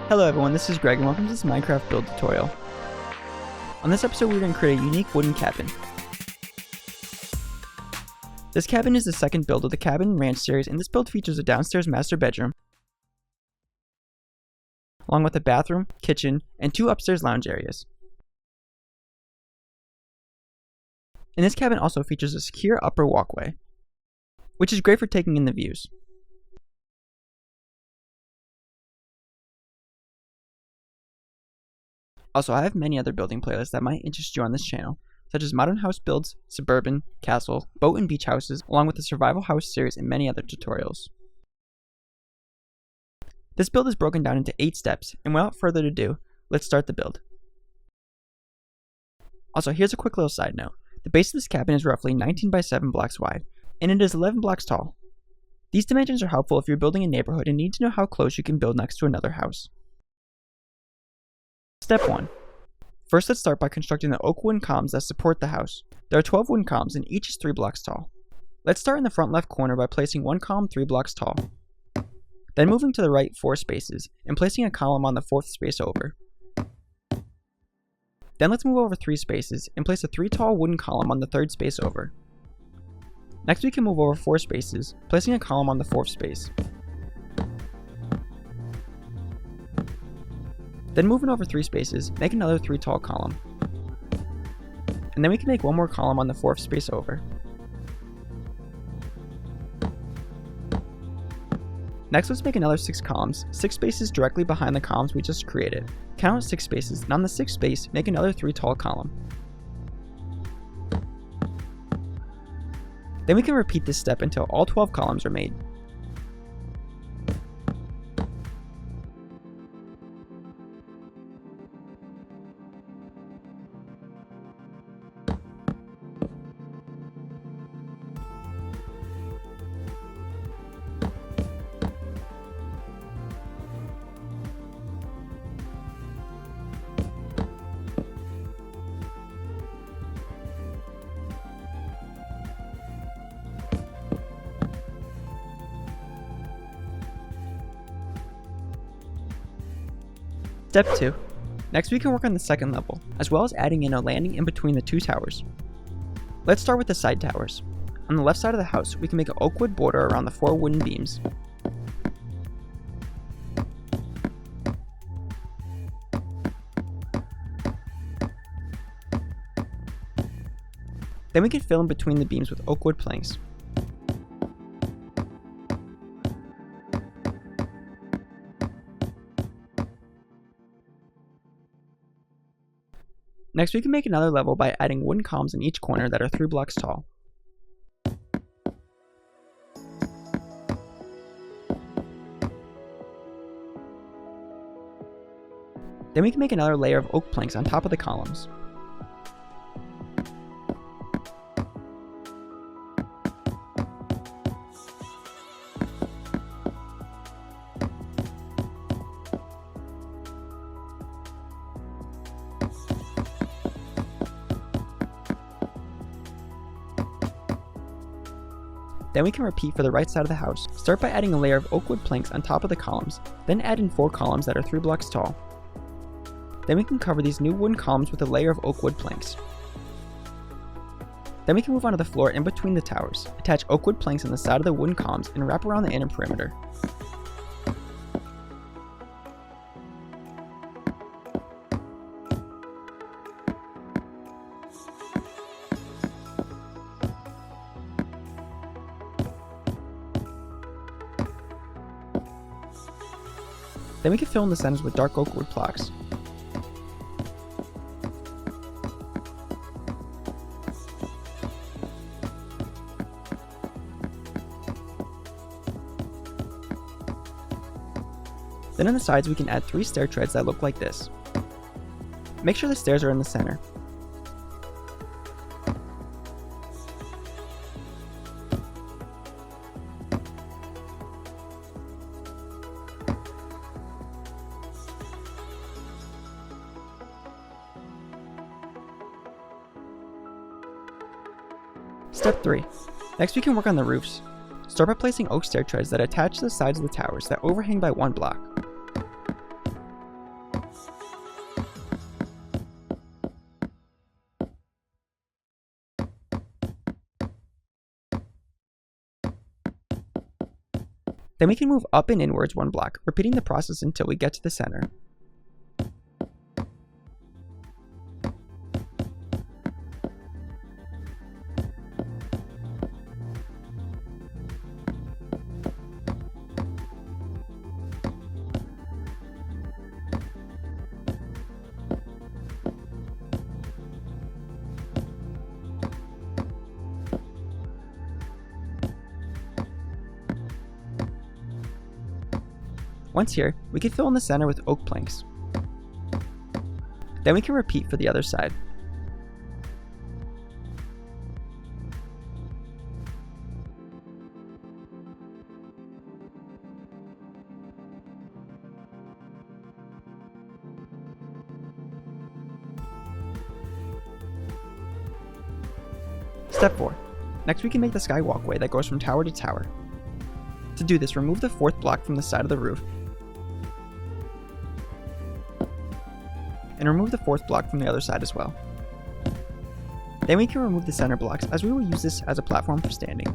Hello everyone, this is Greg and welcome to this Minecraft build tutorial. On this episode we're going to create a unique wooden cabin. This cabin is the second build of the Cabin and Ranch series, and this build features a downstairs master bedroom, along with a bathroom, kitchen, and 2 upstairs lounge areas. And this cabin also features a secure upper walkway, which is great for taking in the views. Also, I have many other building playlists that might interest you on this channel, such as modern house builds, suburban, castle, boat and beach houses, along with the survival house series and many other tutorials. This build is broken down into 8 steps, and without further ado, let's start the build. Also, here's a quick little side note. The base of this cabin is roughly 19 by 7 blocks wide, and it is 11 blocks tall. These dimensions are helpful if you're building a neighborhood and need to know how close you can build next to another house. Step 1. First, let's start by constructing the oak wooden columns that support the house. There are 12 wooden columns and each is 3 blocks tall. Let's start in the front left corner by placing one column 3 blocks tall. Then moving to the right 4 spaces and placing a column on the 4th space over. Then let's move over 3 spaces and place a 3 tall wooden column on the 3rd space over. Next we can move over 4 spaces, placing a column on the 4th space. Then moving over 3 spaces, make another 3 tall column. And then we can make one more column on the 4th space over. Next, let's make another 6 columns, 6 spaces directly behind the columns we just created. Count 6 spaces, and on the 6th space, make another 3 tall column. Then we can repeat this step until all 12 columns are made. Step 2. Next we can work on the 2nd level, as well as adding in a landing in between the 2 towers. Let's start with the side towers. On the left side of the house, we can make an oak wood border around the 4 wooden beams. Then we can fill in between the beams with oak wood planks. Next, we can make another level by adding wooden columns in each corner that are 3 blocks tall. Then we can make another layer of oak planks on top of the columns. Then we can repeat for the right side of the house. Start by adding a layer of oak wood planks on top of the columns, then add in 4 columns that are 3 blocks tall. Then we can cover these new wooden columns with a layer of oak wood planks. Then we can move on to the floor in between the towers, attach oak wood planks on the side of the wooden columns, and wrap around the inner perimeter. Then we can fill in the centers with dark oak wood blocks. Then on the sides we can add 3 stair treads that look like this. Make sure the stairs are in the center. Step 3. Next we can work on the roofs. Start by placing oak stair treads that attach to the sides of the towers that overhang by one block. Then we can move up and inwards 1 block, repeating the process until we get to the center. Once here, we can fill in the center with oak planks. Then we can repeat for the other side. Step 4. Next we can make the sky walkway that goes from tower to tower. To do this, remove the 4th block from the side of the roof, and remove the 4th block from the other side as well. Then we can remove the center blocks, as we will use this as a platform for standing.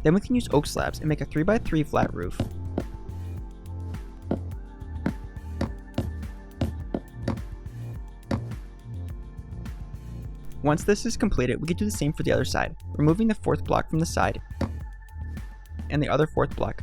Then we can use oak slabs and make a 3x3 flat roof. Once this is completed, we can do the same for the other side, removing the 4th block from the side and the other 4th block,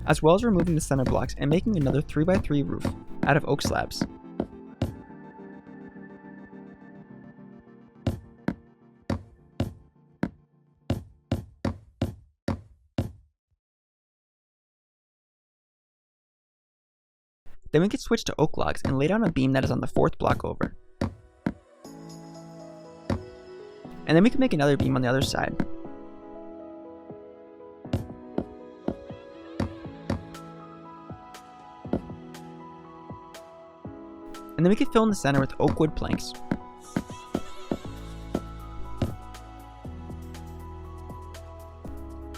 as well as removing the center blocks and making another 3x3 roof out of oak slabs. Then we can switch to oak logs and lay down a beam that is on the 4th block over. And then we can make another beam on the other side. And then we can fill in the center with oak wood planks.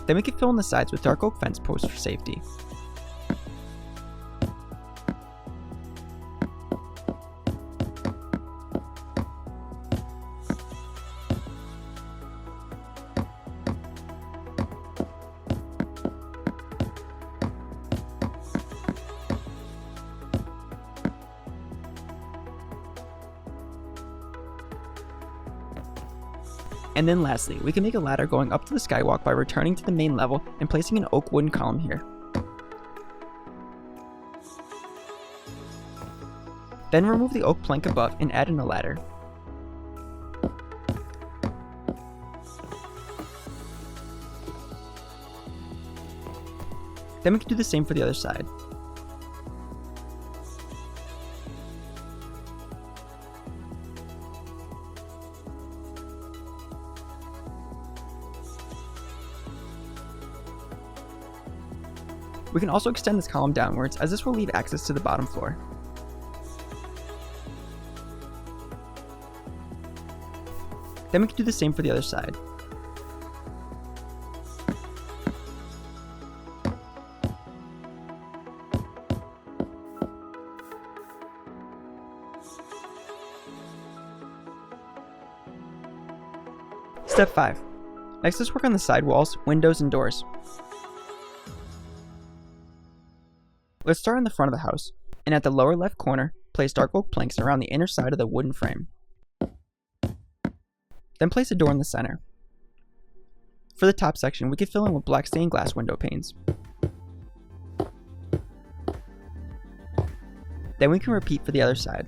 Then we can fill in the sides with dark oak fence posts for safety. And then lastly, we can make a ladder going up to the skywalk by returning to the main level and placing an oak wooden column here. Then remove the oak plank above and add in a ladder. Then we can do the same for the other side. We can also extend this column downwards, as this will leave access to the bottom floor. Then we can do the same for the other side. Step 5. Next, let's work on the side walls, windows, and doors. Let's start in the front of the house, and at the lower left corner, place dark oak planks around the inner side of the wooden frame. Then place a door in the center. For the top section, we can fill in with black stained glass window panes. Then we can repeat for the other side.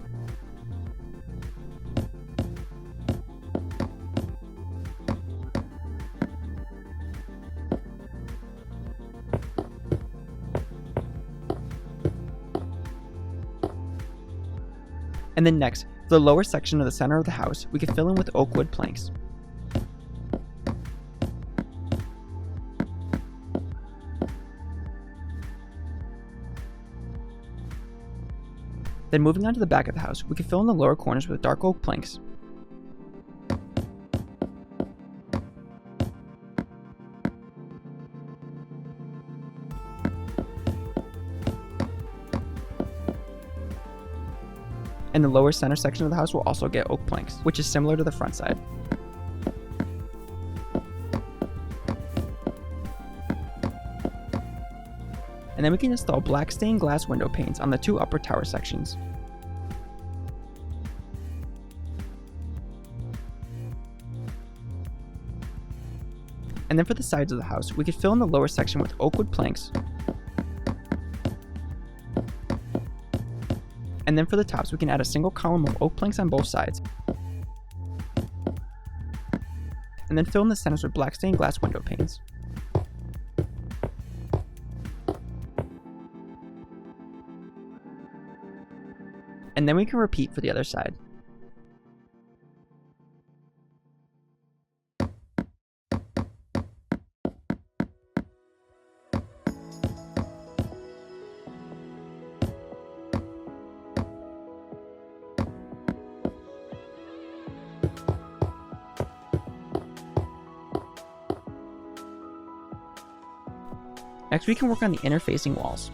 And then next, for the lower section of the center of the house, we can fill in with oak wood planks. Then moving on to the back of the house, we can fill in the lower corners with dark oak planks. And the lower center section of the house will also get oak planks, which is similar to the front side. and then we can install black stained glass window panes on the 2 upper tower sections. And then for the sides of the house, we could fill in the lower section with oak wood planks. And then for the tops, we can add a single column of oak planks on both sides. And then fill in the centers with black stained glass window panes. And then we can repeat for the other side. Next, we can work on the inner facing walls.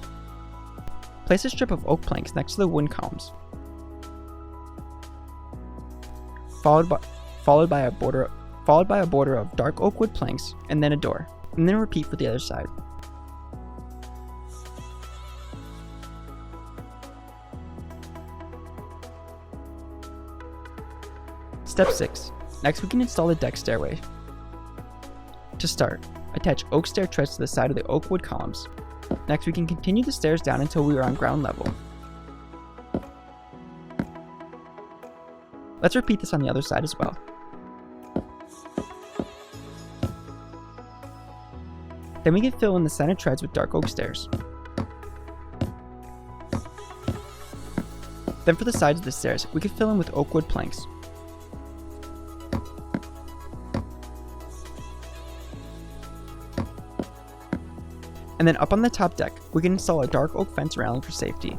Place a strip of oak planks next to the wooden columns, followed by a border of dark oak wood planks, and then a door, and then repeat for the other side. Step 6. Next, we can install the deck stairway. To start, attach oak stair treads to the side of the oak wood columns. Next, we can continue the stairs down until we are on ground level. Let's repeat this on the other side as well. Then we can fill in the center treads with dark oak stairs. Then for the sides of the stairs, we can fill in with oak wood planks. And then up on the top deck, we can install a dark oak fence railing for safety.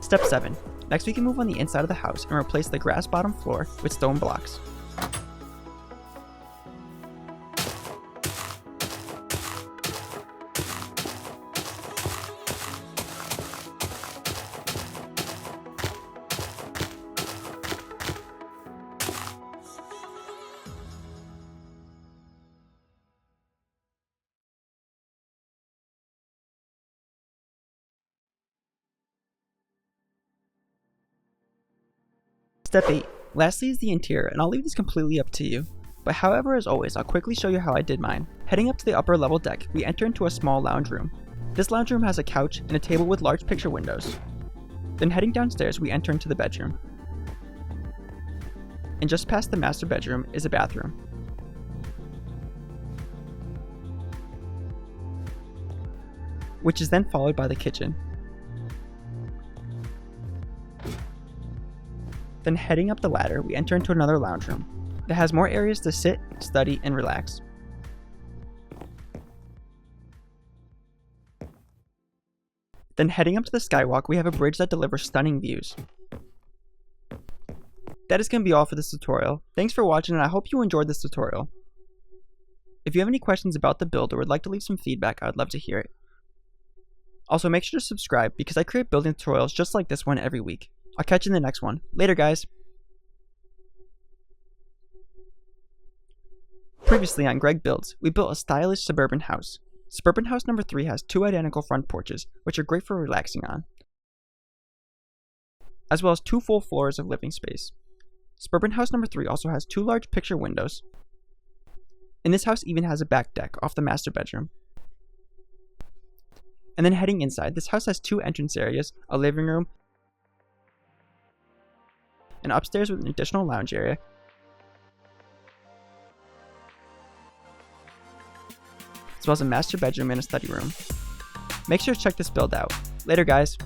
Step 7. Next, we can move on the inside of the house and replace the grass bottom floor with stone blocks. Step 8. Lastly is the interior, and I'll leave this completely up to you. But however, as always, I'll quickly show you how I did mine. Heading up to the upper level deck, we enter into a small lounge room. This lounge room has a couch and a table with large picture windows. Then heading downstairs, we enter into the bedroom. And just past the master bedroom is a bathroom. Which is then followed by the kitchen. Then heading up the ladder, we enter into another lounge room that has more areas to sit, study, and relax. Then heading up to the skywalk, we have a bridge that delivers stunning views. That is going to be all for this tutorial. Thanks for watching, and I hope you enjoyed this tutorial. If you have any questions about the build or would like to leave some feedback, I would love to hear it. Also, make sure to subscribe because I create building tutorials just like this one every week. I'll catch you in the next one. Later, guys. Previously on Greg Builds, we built a stylish suburban house. Suburban house number 3 has 2 identical front porches, which are great for relaxing on, as well as 2 full floors of living space. Suburban house number 3 also has 2 large picture windows, and this house even has a back deck off the master bedroom. And then heading inside, this house has 2 entrance areas, a living room, and upstairs with an additional lounge area, as well as a master bedroom and a study room. Make sure to check this build out. Later, guys.